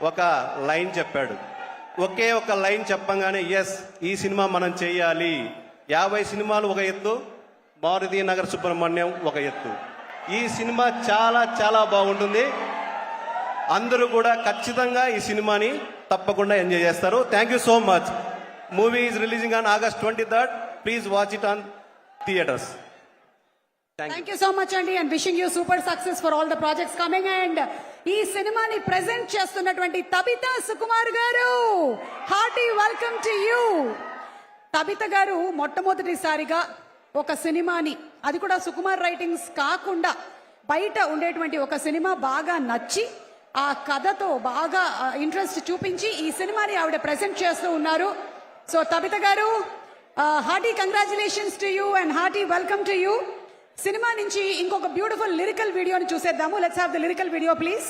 ఒక లైన్ చెప్పాడు. ఒకే ఒక లైన్ చెప్పంగానే ఎస్ ఈ సినిమా మనం చేయాలి. 50 సినిమాలు ఒక ఎత్తు, మారుతి నగర్ సుబ్రహ్మణ్యం ఒక ఎత్తు. ఈ సినిమా చాలా చాలా బాగుంటుంది. అందరూ కూడా ఖచ్చితంగా ఈ సినిమాని తప్పకుండా ఎంజాయ్ చేస్తారు. Thank you so much. Movie is releasing on August 23rd. Please watch it on theatres. Thank you so much అండి, and wishing you super success for all the projects coming. And ఈ సినిమాని present చేస్తున్నటువంటి తబితా సుకుమార్ గారు, hearty welcome to you. Tabitha గారు మొట్టమొదటిసారిగా ఒక సినిమాని, అది కూడా సుకుమార్ రైటింగ్స్ కాకుండా బయట ఉండేటువంటి ఒక సినిమా బాగా నచ్చి ఆ కథతో బాగా ఇంట్రెస్ట్ చూపించి ఈ సినిమాని ఆవిడ ప్రెజెంట్ చేస్తూ ఉన్నారు. సో తబిత గారు, hearty congratulations to you and hearty welcome to you. Cinema నుంచి ఇంకొక బ్యూటిఫుల్ లిరికల్ వీడియోని చూసేద్దాము. Let's have the lyrical video please.